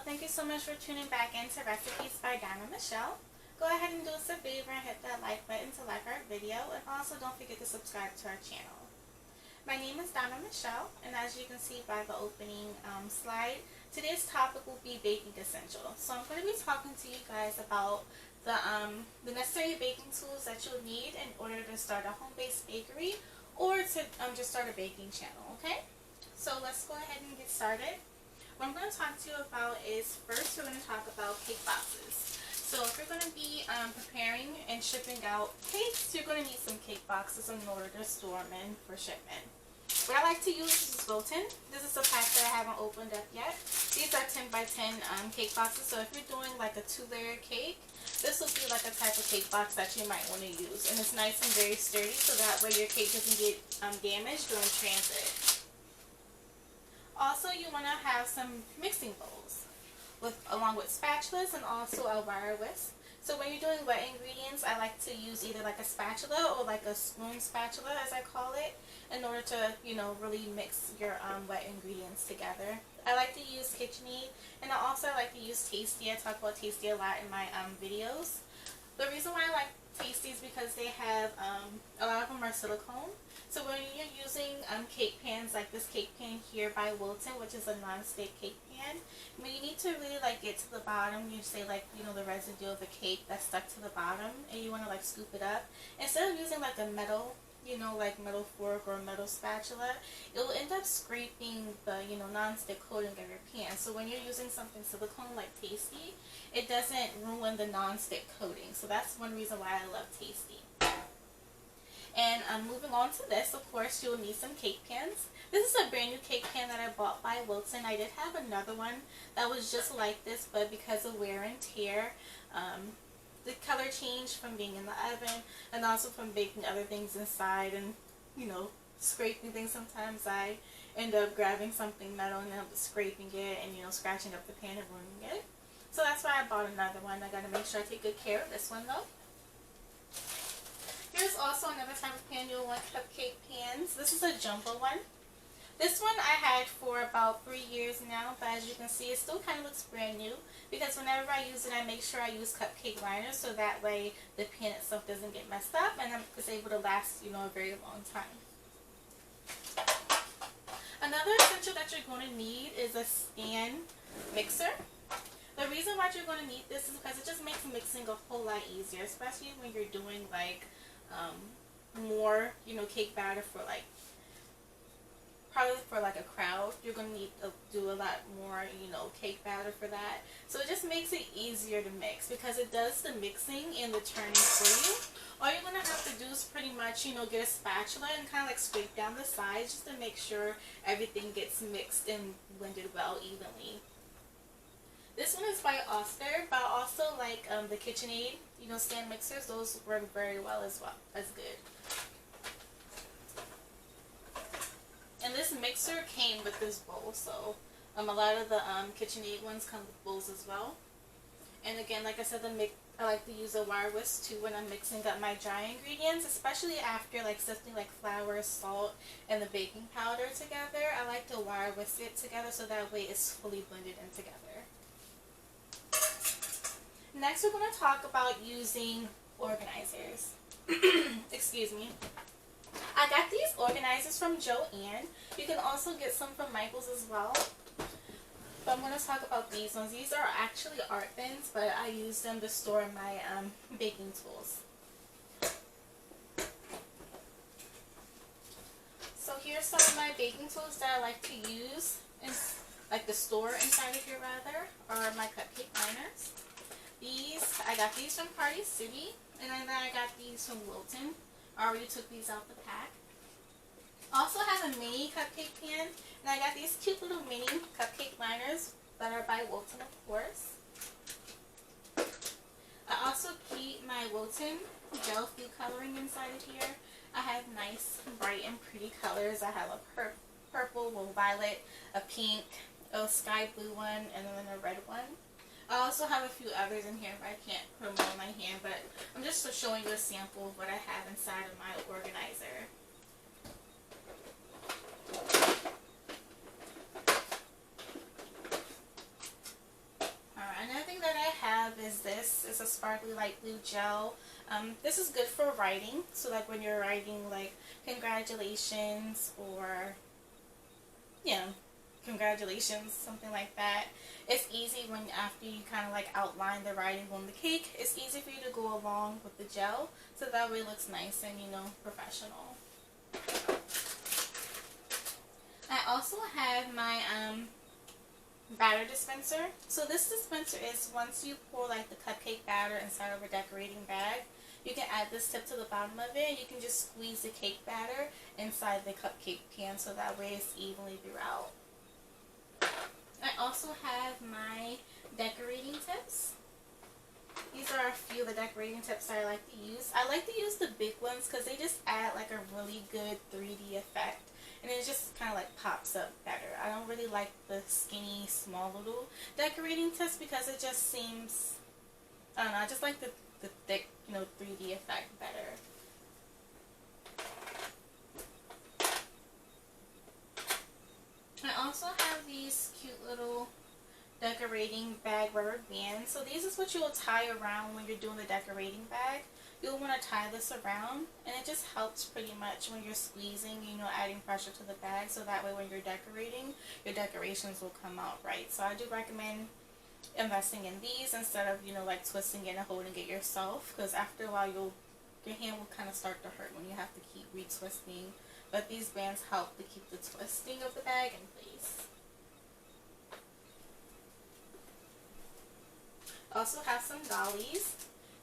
Thank you so much for tuning back into Recipes by Michelle. Go ahead and do us a favor and hit that like button to like our video, and also don't forget to subscribe to our channel. My name is Michelle, and as you can see by the opening slide, today's topic will be baking essentials. So I'm going to be talking to you guys about the necessary baking tools that you'll need in order to start a home-based bakery or to just start a baking channel, okay? So let's go ahead and get started. What I'm going to talk to you about is, first we're going to talk about cake boxes. So if you're going to be preparing and shipping out cakes, you're going to need some cake boxes in order to store them in for shipment. What I like to use is Wilton. This is a pack that I haven't opened up yet. These are 10 by 10 cake boxes, so if you're doing like a 2-layer cake, this will be like a type of cake box that you might want to use. And it's nice and very sturdy, so that way your cake doesn't get damaged during transit. Also, you want to have some mixing bowls along with spatulas and also a wire whisk. So when you're doing wet ingredients, I like to use either like a spatula or like a spoon spatula, as I call it, in order to, really mix your wet ingredients together. I like to use KitchenAid, and I also like to use Tasty. I talk about Tasty a lot in my videos. The reason why I like Tasty is because they have, a lot of them are silicone. So when you're using cake pans, like this cake pan here by Wilton, which is a non-stick cake pan, when you need to really get to the bottom, you say the residue of the cake that's stuck to the bottom, and you want to scoop it up, instead of using a metal, metal fork or metal spatula, it will end up scraping the, non-stick coating of your pan. So when you're using something silicone like Tasty, it doesn't ruin the non-stick coating. So that's one reason why I love Tasty. And moving on to this, of course, you'll need some cake pans. This is a brand new cake pan that I bought by Wilton. I did have another one that was just like this, but because of wear and tear, the color changed from being in the oven and also from baking other things inside and, scraping things. Sometimes I end up grabbing something metal and end up scraping it and, scratching up the pan and ruining it. So that's why I bought another one. I got to make sure I take good care of this one though. Here's also another type of pan you'll want, cupcake pans. This is a jumbo one. This one I had for about 3 years now, but as you can see, it still kind of looks brand new because whenever I use it, I make sure I use cupcake liners so that way the pan itself doesn't get messed up and it's able to last, a very long time. Another essential that you're going to need is a stand mixer. The reason why you're going to need this is because it just makes mixing a whole lot easier, especially when you're doing more, cake batter for probably for a crowd. You're going to need to do a lot more, cake batter for that. So it just makes it easier to mix because it does the mixing and the turning for you. All you're going to have to do is pretty much, get a spatula and kind of scrape down the sides just to make sure everything gets mixed and blended well evenly. This one is by Oster, but I also like the KitchenAid, stand mixers. Those work very well as good. And this mixer came with this bowl, so a lot of the KitchenAid ones come with bowls as well. And again, like I said, I like to use a wire whisk too when I'm mixing up my dry ingredients, especially after sifting flour, salt, and the baking powder together. I like to wire whisk it together so that way it's fully blended in together. Next, we're going to talk about using organizers. Excuse me. I got these organizers from Joann. You can also get some from Michael's as well. But I'm going to talk about these ones. These are actually art bins, but I use them to store my baking tools. So here's some of my baking tools that I like to use, to store inside of here rather, are my cupcake liners. I got these from Party City, and then I got these from Wilton. I already took these out the pack. Also have a mini cupcake pan, and I got these cute little mini cupcake liners that are by Wilton, of course. I also keep my Wilton gel food coloring inside of here. I have nice, bright, and pretty colors. I have a purple, a violet, a pink, a sky blue one, and then a red one. I also have a few others in here, but I can't put them on my hand, but I'm just showing you a sample of what I have inside of my organizer. Alright, another thing that I have is this. It's a sparkly light blue gel. This is good for writing, so like when you're writing like congratulations or, you know, congratulations, something like that. It's easy when after you kind of like outline the writing on the cake, it's easy for you to go along with the gel, so that way it looks nice and, you know, professional. I also have my batter dispenser. So this dispenser is once you pour like the cupcake batter inside of a decorating bag, you can add this tip to the bottom of it and you can just squeeze the cake batter inside the cupcake pan, so that way it's evenly throughout. I also have my decorating tips. These are a few of the decorating tips that I like to use. I like to use the big ones because they just add like a really good 3D effect. And it just kind of like pops up better. I don't really like the skinny, small little decorating tips because it just seems, I don't know, I just like the thick, you know, 3D effect better. I also have these cute little decorating bag rubber bands. So these is what you will tie around when you're doing the decorating bag. You'll want to tie this around, and it just helps pretty much when you're squeezing, you know, adding pressure to the bag, so that way when you're decorating, your decorations will come out right. So I do recommend investing in these instead of, you know, like twisting it and holding it yourself, because after a while your hand will kind of start to hurt when you have to keep retwisting. But these bands help to keep the twisting of the bag in place. Also have some dollies.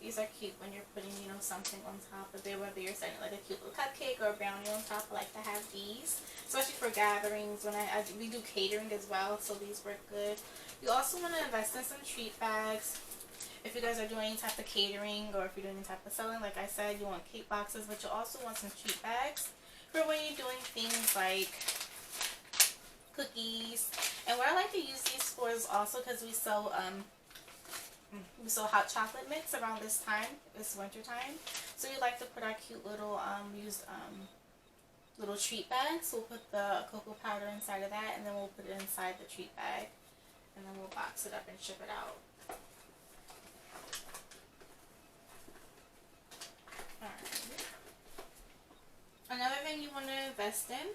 These are cute when you're putting, you know, something on top of it, whether you're setting like a cute little cupcake or a brownie on top. I like to have these, especially for gatherings when we do catering as well, so these work good. You also want to invest in some treat bags. If you guys are doing any type of catering or if you're doing any type of selling, like I said, you want cake boxes, but you also want some treat bags for when you're doing things like cookies. And what I like to use these for is also because we sell hot chocolate mix around this time. It's winter time, so we like to put our cute little used little treat bags. So we'll put the cocoa powder inside of that, and then we'll put it inside the treat bag, and then we'll box it up and ship it out. Alright. Another thing you want to invest in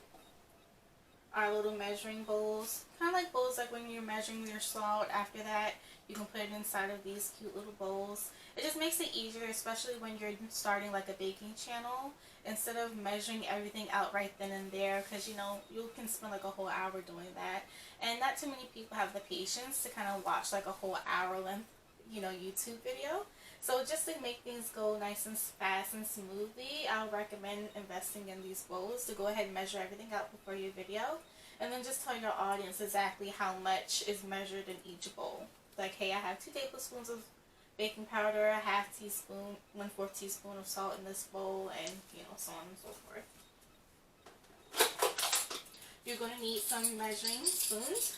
are little measuring bowls. Kind of like bowls like when you're measuring your salt. After that, you can put it inside of these cute little bowls. It just makes it easier, especially when you're starting like a baking channel, instead of measuring everything out right then and there, because you know you can spend like a whole hour doing that, and not too many people have the patience to kind of watch like a whole hour length, you know, YouTube video. So just to make things go nice and fast and smoothly, I would recommend investing in these bowls to go ahead and measure everything out before your video, and then just tell your audience exactly how much is measured in each bowl. Like, hey, I have 2 tablespoons of baking powder, a half teaspoon, 1/4 teaspoon of salt in this bowl, and, you know, so on and so forth. You're going to need some measuring spoons,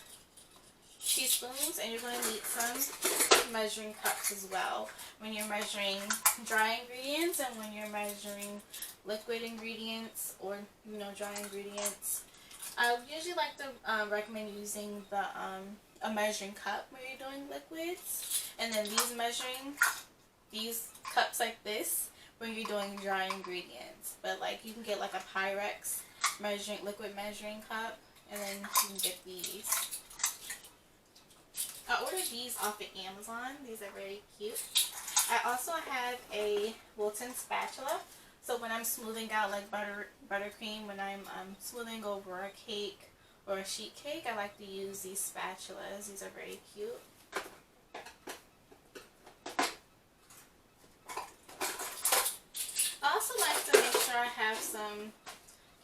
teaspoons, and you're going to need some measuring cups as well when you're measuring dry ingredients and when you're measuring liquid ingredients or, you know, dry ingredients. I usually like to recommend using the a measuring cup when you're doing liquids, and then these cups like this when you're doing dry ingredients. But like you can get like a Pyrex liquid measuring cup, and then you can get these. I ordered these off of Amazon. These are very cute. I also have a Wilton spatula. So when I'm smoothing out like buttercream, when I'm smoothing over a cake or a sheet cake, I like to use these spatulas. These are very cute. I also like to make sure I have some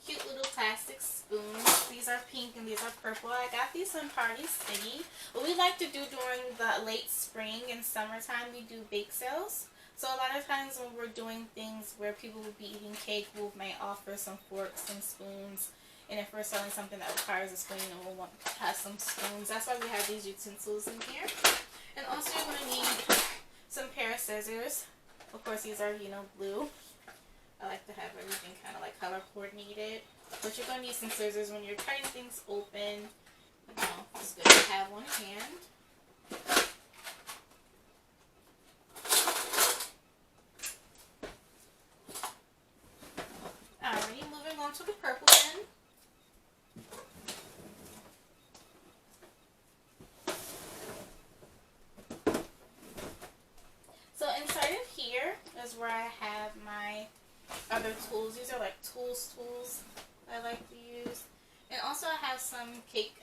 cute little plastic spoons. These are pink and these are purple. I got these from Party City. What we like to do during the late spring and summertime, we do bake sales. So a lot of times when we're doing things where people will be eating cake, we might offer some forks and spoons. And if we're selling something that requires a spoon, we'll want to have some spoons. That's why we have these utensils in here. And also you're going to need some pair of scissors. Of course, these are, blue. I like to have everything kind of like color coordinated. But you're going to need some scissors when you're cutting things open. It's good to have on hand. Alrighty, moving on to the purple bin. So inside of here is where I have my other tools. These are like tools I like to use. And also I have some cake,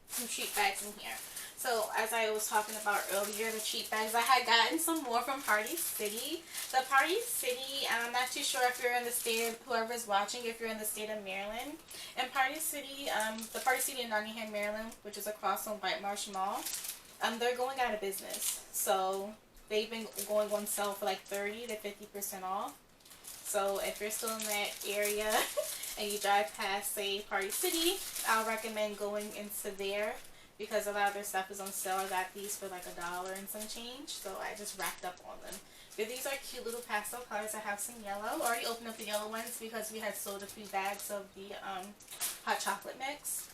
some sheet bags in here. So as I was talking about earlier, the sheet bags, I had gotten some more from Party City. The Party City, and I'm not too sure if you're in the state of, whoever's watching, if you're in the state of Maryland. And Party City, the Party City in Nottingham, Maryland, which is across from White Marsh Mall, they're going out of business. So they've been going on sale for like 30 to 50% off. So if you're still in that area and you drive past, say, Party City, I'll recommend going into there because a lot of their stuff is on sale. I got these for like $1 and some change, so I just racked up on them. But these are cute little pastel colors. I have some yellow. I already opened up the yellow ones because we had sold a few bags of the hot chocolate mix.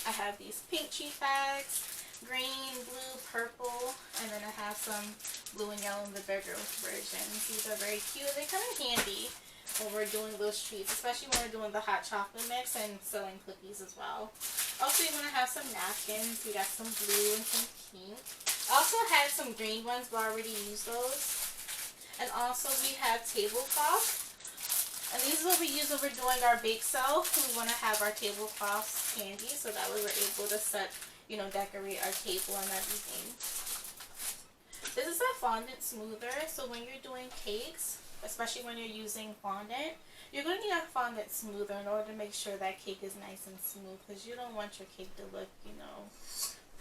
I have these pink cheap bags. Green, blue, purple, and then I have some blue and yellow in the bigger versions. These are very cute. They're kind of handy when we're doing those treats, especially when we're doing the hot chocolate mix and selling cookies as well. Also, you're going to have some napkins. We got some blue and some pink. I also had some green ones, but I already used those. And also, we have tablecloth. And these is what we use when we're doing our bake sale. We want to have our tablecloths handy, so that way we're able to set, decorate our table and everything. This is a fondant smoother, so when you're doing cakes, especially when you're using fondant, you're going to need a fondant smoother in order to make sure that cake is nice and smooth, because you don't want your cake to look,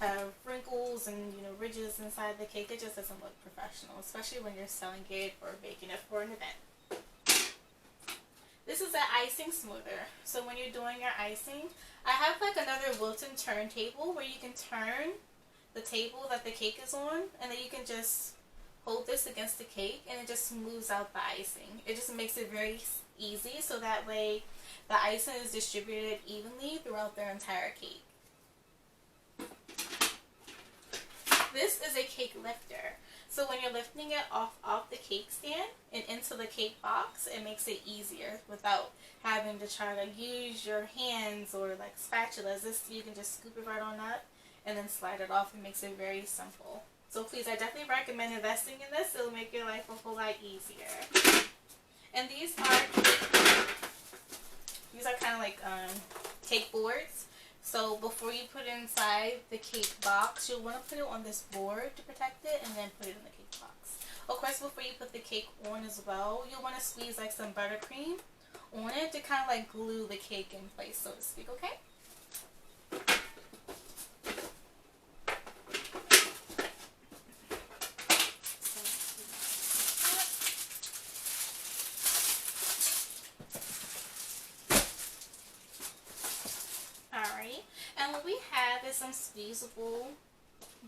have wrinkles and, ridges inside the cake. It just doesn't look professional, especially when you're selling it or baking it for an event. This is an icing smoother. So when you're doing your icing, I have like another Wilton turntable where you can turn the table that the cake is on, and then you can just hold this against the cake and it just smooths out the icing. It just makes it very easy, so that way the icing is distributed evenly throughout their entire cake. This is a cake lifter. So when you're lifting it off the cake stand and into the cake box, it makes it easier without having to try to use your hands or like spatulas. This, you can just scoop it right on up and then slide it off. It makes it very simple. So please, I definitely recommend investing in this. It'll make your life a whole lot easier. And these are kind of like cake boards. So before you put it inside the cake box, you'll want to put it on this board to protect it and then put it in the cake box. Of course, before you put the cake on as well, you'll want to squeeze like some buttercream on it to kind of like glue the cake in place, so to speak, okay? And what we have is some squeezable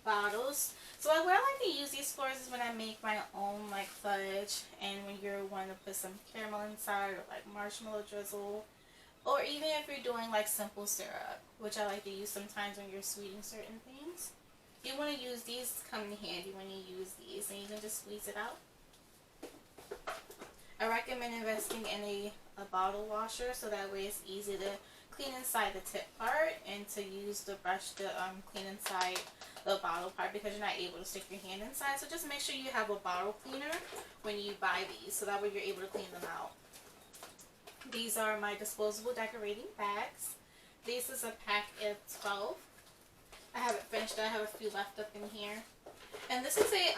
bottles. So what I like to use these for is when I make my own like fudge, and when you're wanting to put some caramel inside or like marshmallow drizzle, or even if you're doing like simple syrup, which I like to use sometimes when you're sweetening certain things. You want to use these, come in handy when you use these, and you can just squeeze it out. I recommend investing in a bottle washer, so that way it's easy to clean inside the tip part and to use the brush to clean inside the bottle part, because you're not able to stick your hand inside. So just make sure you have a bottle cleaner when you buy these, so that way you're able to clean them out. These are my disposable decorating bags. This is a pack of 12. I haven't finished. I have a few left up in here. And this is a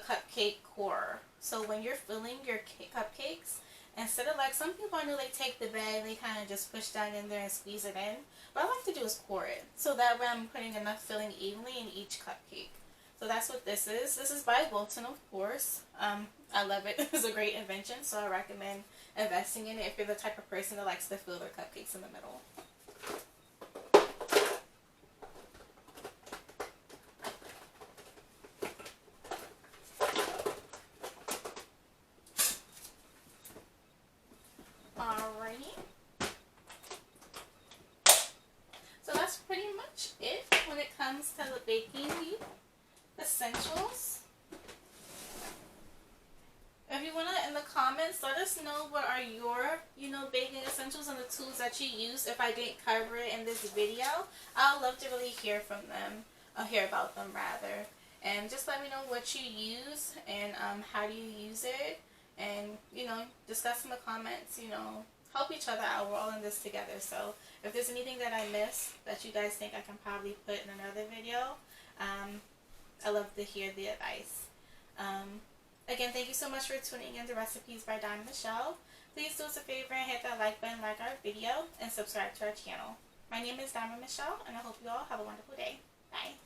cupcake core. So when you're filling your cupcakes Instead of like some people I know, they take the bag, they kind of just push down in there and squeeze it in. What I like to do is pour it, so that way I'm putting enough filling evenly in each cupcake. So that's what this is. This is by Wilton, of course. I love it. It's a great invention, so I recommend investing in it if you're the type of person that likes to fill their cupcakes in the middle. Alrighty. So that's pretty much it when it comes to the baking essentials. If you want to, in the comments, let us know what are your, baking essentials and the tools that you use. If I didn't cover it in this video, I'd love to really hear from them, or hear about them rather. And just let me know what you use and how do you use it. And, discuss in the comments, help each other out. We're all in this together. So if there's anything that I missed that you guys think I can probably put in another video, I love to hear the advice. Again, thank you so much for tuning in to Recipes by Diamond Michelle. Please do us a favor and hit that like button, like our video, and subscribe to our channel. My name is Diamond Michelle, and I hope you all have a wonderful day. Bye.